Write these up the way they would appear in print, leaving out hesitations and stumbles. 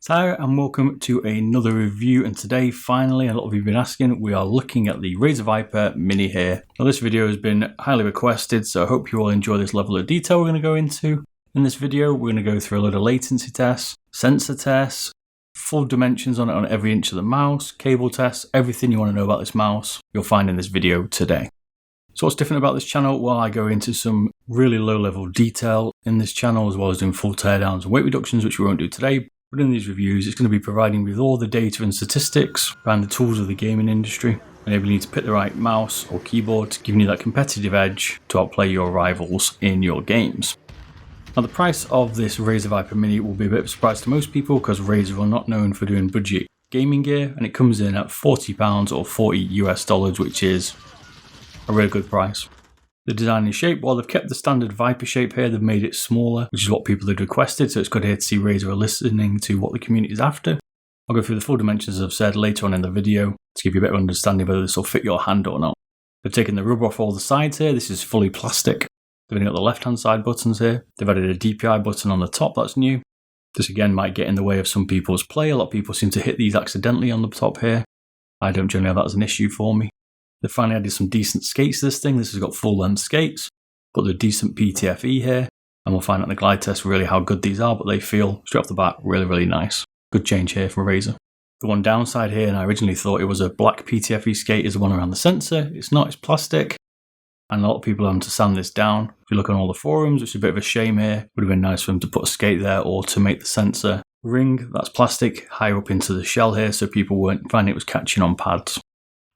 Hi and welcome to another review, and today finally, a lot of you have been asking, we are looking at the Razer Viper Mini here. Now this video has been highly requested, so I hope you all enjoy this level of detail we're going to go into. In this video we're going to go through a load of latency tests, sensor tests, full dimensions on it on every inch of the mouse, cable tests, everything you want to know about this mouse you'll find in this video today. So what's different about this channel? Well, I go into some really low level detail in this channel, as well as doing full teardowns and weight reductions, which we won't do today. But in these reviews, it's going to be providing with all the data and statistics around the tools of the gaming industry, enabling you to pick the right mouse or keyboard, giving you that competitive edge to outplay your rivals in your games. Now the price of this Razer Viper Mini will be a bit of a surprise to most people, because Razer are not known for doing budget gaming gear, and it comes in at £40 or $40 US, which is a really good price. The design and shape, while they've kept the standard Viper shape here, they've made it smaller, which is what people had requested, so it's good here to see Razer are listening to what the community is after. I'll go through the full dimensions, as I've said, later on in the video to give you a better understanding whether this will fit your hand or not. They've taken the rubber off all the sides here. This is fully plastic. They've only got the left hand side buttons here. They've added a DPI button on the top, that's new. This again might get in the way of some people's play. A lot of people seem to hit these accidentally on the top here. I don't generally have that as an issue for me. They've finally added some decent skates to this thing. This has got full length skates, but they're decent PTFE here. And we'll find out in the glide test really how good these are, but they feel straight off the bat really nice. Good change here from Razer. The one downside here, and I originally thought it was a black PTFE skate, is the one around the sensor. It's not, it's plastic. And a lot of people are having to sand this down. If you look on all the forums, which is a bit of a shame here, would have been nice for them to put a skate there or to make the sensor ring that's plastic higher up into the shell here, so people weren't finding it was catching on pads.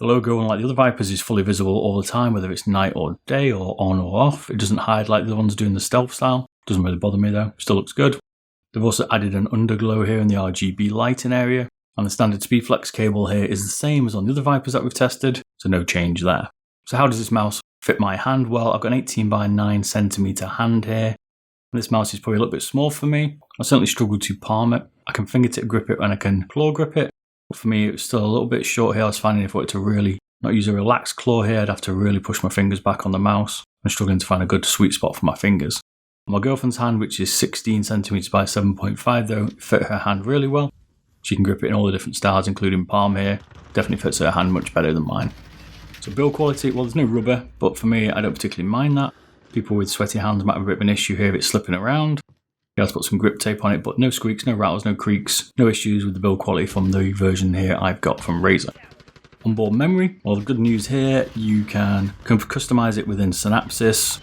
The logo, unlike the other Vipers, is fully visible all the time, whether it's night or day or on or off. It doesn't hide like the ones doing the stealth style. Doesn't really bother me though, still looks good. They've also added an underglow here in the RGB lighting area, and the standard SpeedFlex cable here is the same as on the other Vipers that we've tested, so no change there. So how does this mouse fit my hand? Well, I've got an 18 by 9 centimeter hand here. This mouse is probably a little bit small for me. I certainly struggle to palm it. I can fingertip grip it and I can claw grip it. But for me, it was still a little bit short here. I was finding if I were to really not use a relaxed claw here, I'd have to really push my fingers back on the mouse. I'm struggling to find a good sweet spot for my fingers. My girlfriend's hand, which is 16 centimeters by 7.5 though, fit her hand really well. She can grip it in all the different styles, including palm here. Definitely fits her hand much better than mine. So build quality, well, there's no rubber, but for me, I don't particularly mind that. People with sweaty hands might have a bit of an issue here if it's slipping around. You have to put some grip tape on it, but no squeaks, no rattles, no creaks, no issues with the build quality from the version here I've got from Razer. Onboard memory, well, the good news here, you can customize it within Synapsys,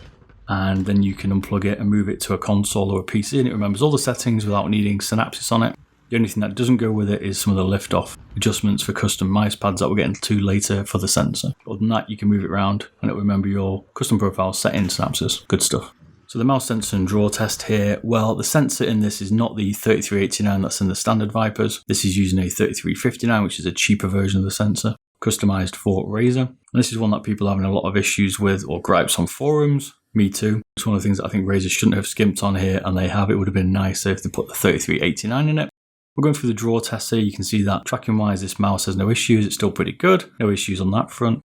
and then you can unplug it and move it to a console or a PC, and it remembers all the settings without needing Synapsys on it. The only thing that doesn't go with it is some of the lift-off adjustments for custom mouse pads that we'll get into later for the sensor. Other than that, you can move it around and it'll remember your custom profile set in Synapsys. Good stuff. So the mouse sensor and draw test here, well, the sensor in this is not the 3389 that's in the standard Vipers. This is using a 3359, which is a cheaper version of the sensor, customized for Razer. And this is one that people are having a lot of issues with or gripes on forums. Me too. It's one of the things that I think Razer shouldn't have skimped on here, and they have. It would have been nicer if they put the 3389 in it. We're going through the draw test here. You can see that tracking wise, this mouse has no issues. It's still pretty good. No issues on that front.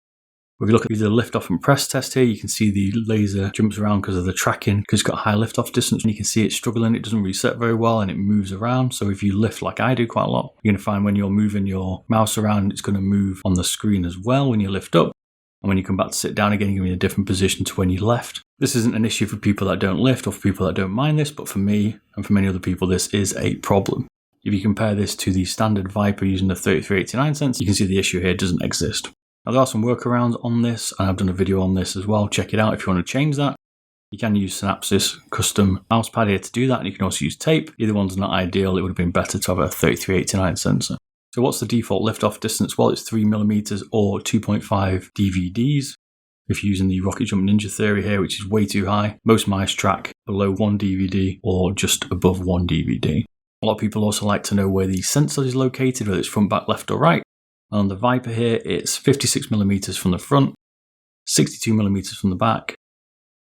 If you look at the lift off and press test here, you can see the laser jumps around because of the tracking, because it's got high lift off distance, and you can see it's struggling. It doesn't reset very well and it moves around. So if you lift like I do quite a lot, you're going to find when you're moving your mouse around, it's going to move on the screen as well when you lift up. And when you come back to sit down again, you're going to be in a different position to when you left. This isn't an issue for people that don't lift or for people that don't mind this, but for me and for many other people, this is a problem. If you compare this to the standard Viper using the 3389 sensor, you can see the issue here doesn't exist. Now there are some workarounds on this, and I've done a video on this as well. Check it out if you want to change that. You can use Synapsys custom mousepad here to do that, and you can also use tape. Either one's not ideal. It would have been better to have a 3389 sensor. So what's the default lift-off distance? Well, it's 3mm or 2.5 DVDs. If you're using the Rocket Jump Ninja theory here, which is way too high, most mice track below 1 DVD or just above 1 DVD. A lot of people also like to know where the sensor is located, whether it's front, back, left or right. On the Viper here, it's 56mm from the front, 62mm from the back,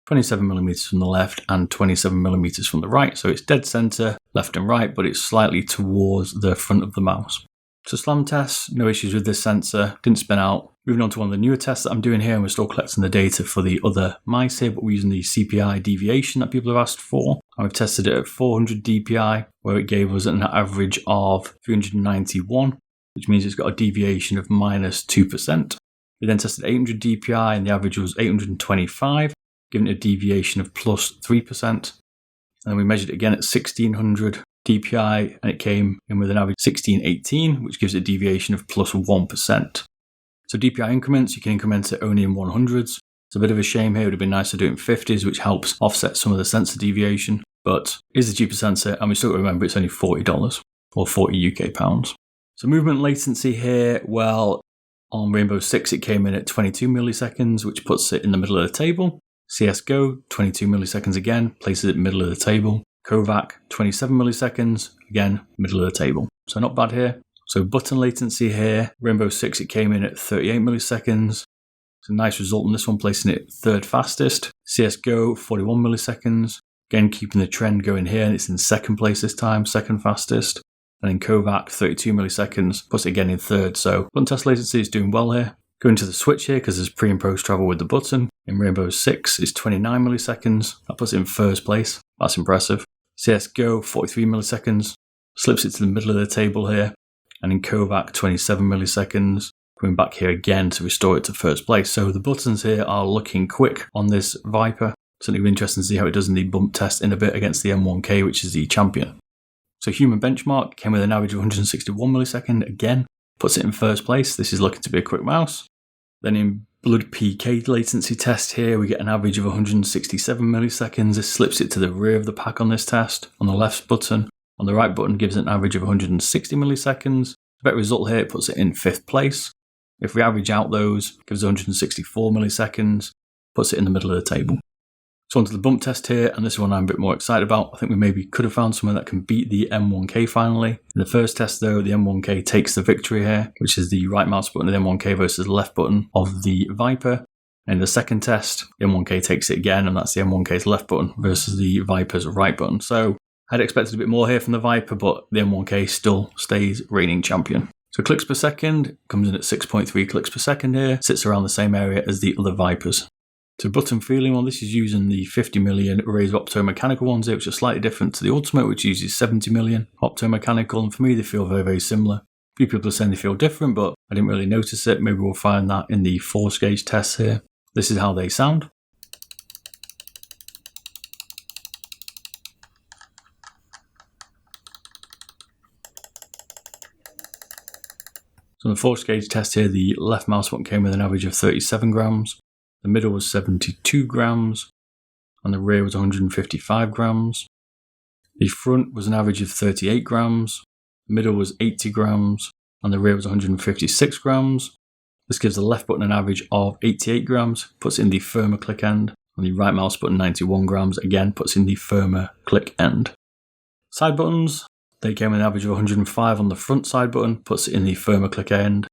27mm from the left, and 27mm from the right. So it's dead center, left and right, but it's slightly towards the front of the mouse. So slam tests, no issues with this sensor, didn't spin out. Moving on to one of the newer tests that I'm doing here, and we're still collecting the data for the other mice here, but we're using the CPI deviation that people have asked for. And we've tested it at 400 DPI, where it gave us an average of 391, which means it's got a deviation of -2%. We then tested 800 DPI, and the average was 825, giving it a deviation of +3%. And then we measured it again at 1600 DPI, and it came in with an average 1618, which gives it a deviation of +1%. So DPI increments, you can increment it only in 100s. It's a bit of a shame here. It would have been nice to do it in 50s, which helps offset some of the sensor deviation. But it is a cheaper sensor, and we still remember it's only $40 or 40 UK pounds. So movement latency here, well, on Rainbow 6 it came in at 22 milliseconds, which puts it in the middle of the table. CSGO, 22 milliseconds again, places it middle of the table. Kovac, 27 milliseconds, again, middle of the table. So not bad here. So button latency here, Rainbow 6 it came in at 38 milliseconds. It's a nice result on this one, placing it third fastest. CSGO, 41 milliseconds. Again, keeping the trend going here, and it's in second place this time, second fastest. And then Kovac, 32 milliseconds, puts it again in third. So button test latency is doing well here. Going to the switch here, because there's pre and post travel with the button. In Rainbow 6, it's 29 milliseconds. That puts it in first place. That's impressive. CSGO, 43 milliseconds. Slips it to the middle of the table here. And in Kovac, 27 milliseconds. Coming back here again to restore it to first place. So the buttons here are looking quick on this Viper. Certainly interesting to see how it does in the bump test in a bit against the M1K, which is the champion. So human benchmark came with an average of 161 millisecond. Again, puts it in first place. This is looking to be a quick mouse. Then in blood PK latency test here, we get an average of 167 milliseconds. This slips it to the rear of the pack on this test. On the left button, on the right button gives it an average of 160 milliseconds. The better result here, it puts it in fifth place. If we average out those, it gives 164 milliseconds, puts it in the middle of the table. So onto the bump test here, and this one I'm a bit more excited about. I think we maybe could have found somewhere that can beat the M1K finally. In the first test though, the M1K takes the victory here, which is the right mouse button of the M1K versus the left button of the Viper. And in the second test, the M1K takes it again, and that's the M1K's left button versus the Viper's right button. So I'd expected a bit more here from the Viper, but the M1K still stays reigning champion. So clicks per second comes in at 6.3 clicks per second here, sits around the same area as the other Vipers. So button feeling, well, this is using the 50 million Razer optomechanical ones here, which are slightly different to the Ultimate, which uses 70 million optomechanical, and for me they feel very, very similar. A few people are saying they feel different, but I didn't really notice it. Maybe we'll find that in the force gauge tests here. This is how they sound. So on the force gauge test here, the left mouse button came with an average of 37 grams. The middle was 72 grams, and the rear was 155 grams. The front was an average of 38 grams, the middle was 80 grams, and the rear was 156 grams. This gives the left button an average of 88 grams, puts in the firmer click end, and the right mouse button 91 grams, again puts in the firmer click end. Side buttons, they came with an average of 105 on the front side button, puts it in the firmer click end.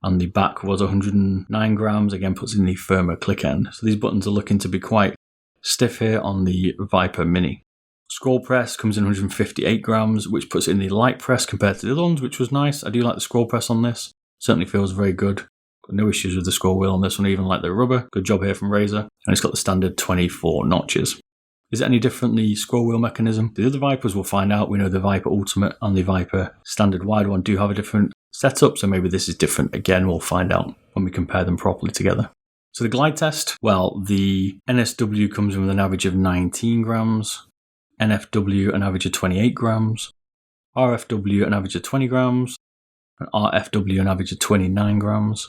And the back was 109 grams, again puts in the firmer click end. So these buttons are looking to be quite stiff here on the Viper Mini. Scroll press comes in 158 grams, which puts it in the light press compared to the other ones, which was nice. I do like the scroll press on this. Certainly feels very good. Got no issues with the scroll wheel on this one, even like the rubber. Good job here from Razer. And it's got the standard 24 notches. Is it any different, the scroll wheel mechanism? The other Vipers we'll find out. We know the Viper Ultimate and the Viper standard wide one do have a different setup, so maybe this is different. Again, we'll find out when we compare them properly together. So the glide test, well, the NSW comes in with an average of 19 grams, NFW an average of 28 grams, RFW an average of 20 grams, and RFW an average of 29 grams.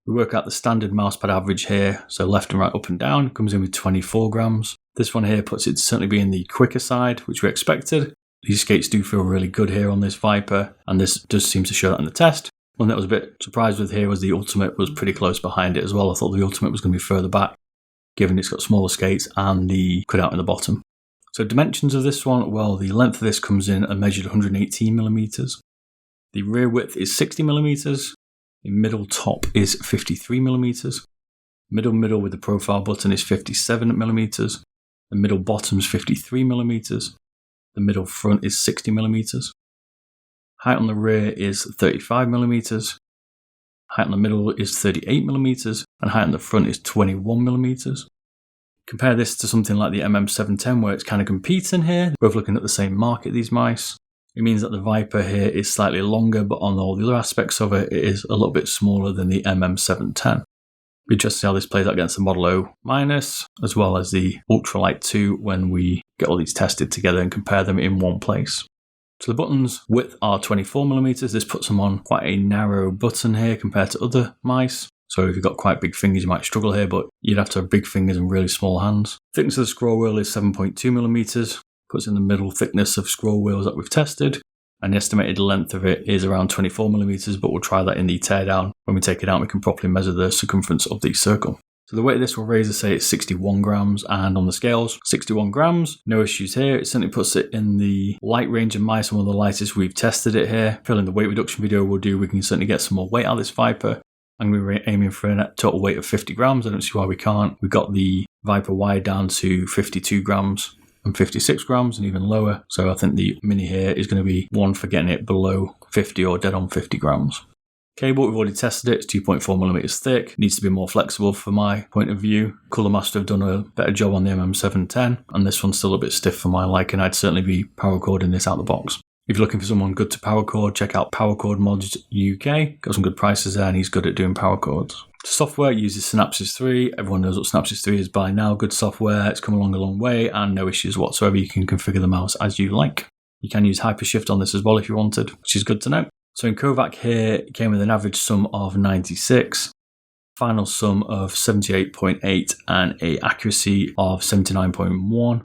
We work out the standard mousepad average here, so left and right, up and down, comes in with 24 grams. This one here puts it to certainly be in the quicker side, which we expected. These skates do feel really good here on this Viper, and this does seem to show that in the test. One that I was a bit surprised with here was the Ultimate was pretty close behind it as well. I thought the Ultimate was going to be further back, given it's got smaller skates and the cutout in the bottom. So dimensions of this one, well, the length of this comes in and measured 118 millimeters. The rear width is 60 millimeters. The middle top is 53 millimeters. Middle with the profile button is 57 millimeters. The middle bottom is 53 millimeters. The middle front is 60 millimeters. Height on the rear is 35 millimeters. Height on the middle is 38 millimeters. And height on the front is 21 millimeters. Compare this to something like the MM710 where it's kind of competing here. Both looking at the same market, these mice. It means that the Viper here is slightly longer, but on all the other aspects of it, it is a little bit smaller than the MM710. Be interested to see how this plays out against the Model O minus, as well as the Ultralight 2 when we get all these tested together and compare them in one place. So the buttons width are 24mm. This puts them on quite a narrow button here compared to other mice. So if you've got quite big fingers, you might struggle here, but you'd have to have big fingers and really small hands. Thickness of the scroll wheel is 7.2mm. Puts in the middle thickness of scroll wheels that we've tested. And the estimated length of it is around 24mm, but we'll try that in the teardown. When we take it out, we can properly measure the circumference of the circle. So the weight of this will Razer say it's 61 grams, and on the scales, 61 grams. No issues here. It certainly puts it in the light range of mice, one of the lightest we've tested it here. I feel in the weight reduction video we'll do, we can certainly get some more weight out of this Viper. I'm going to be aiming for a total weight of 50 grams. I don't see why we can't. We've got the Viper wired down to 52 grams. And 56 grams and even lower. So I think the Mini here is going to be one for getting it below 50 or dead on 50 grams. Cable, we've already tested it. It's 2.4mm thick. Needs to be more flexible for my point of view. Cooler Master have done a better job on the MM710. And this one's still a bit stiff for my liking. I'd certainly be power cording this out the box. If you're looking for someone good to power cord, check out Power Cord Mods UK. Got some good prices there and he's good at doing power cords. Software uses Synapsys 3. Everyone knows what Synapsys 3 is by now. Good software. It's come along a long way and no issues whatsoever. You can configure the mouse as you like. You can use Hypershift on this as well if you wanted, which is good to know. So in Kovac here, it came with an average sum of 96, final sum of 78.8 and a accuracy of 79.1.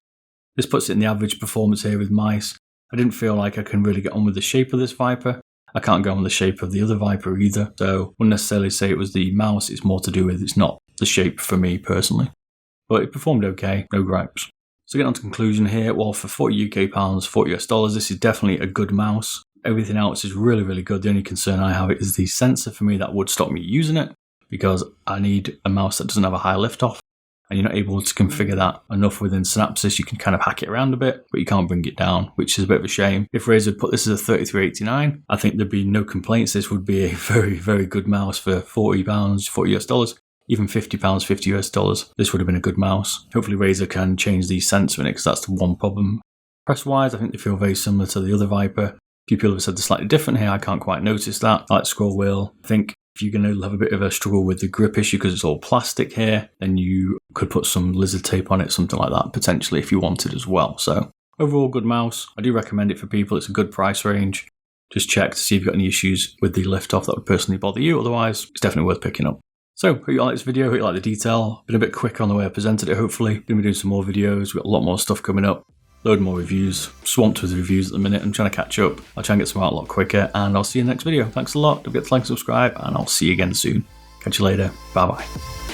This puts it in the average performance here with mice. I didn't feel like I can really get on with the shape of this Viper. I can't go on the shape of the other Viper either, so wouldn't necessarily say it was the mouse, it's more to do with it's not the shape for me personally. But it performed okay, no gripes. So getting on to conclusion here, well for 40 UK pounds, 40 US dollars, this is definitely a good mouse. Everything else is really, really good. The only concern I have is the sensor for me that would stop me using it because I need a mouse that doesn't have a high liftoff. And you're not able to configure that enough within Synapsys. You can kind of hack it around a bit, but you can't bring it down, which is a bit of a shame. If Razer had put this as a 3389, I think there'd be no complaints. This would be a very, very good mouse for £40, 40 US dollars, even £50, 50 US dollars. This would have been a good mouse. Hopefully Razer can change the sensor in it because that's the one problem. Press-wise, I think they feel very similar to the other Viper. A few people have said they're slightly different here. I can't quite notice that. I like scroll wheel. I think if you're going to have a bit of a struggle with the grip issue because it's all plastic here, then you could put some lizard tape on it, something like that, potentially if you wanted as well. So overall, good mouse. I do recommend it for people. It's a good price range. Just check to see if you've got any issues with the liftoff that would personally bother you. Otherwise, it's definitely worth picking up. So, hope you like this video, hope you like the detail. Been a bit quicker on the way I presented it, hopefully. Going to be doing some more videos. We've got a lot more stuff coming up. Load more reviews. Swamped with reviews at the minute. I'm trying to catch up. I'll try and get some out a lot quicker, and I'll see you in the next video. Thanks a lot. Don't forget to like and subscribe, and I'll see you again soon. Catch you later. Bye-bye.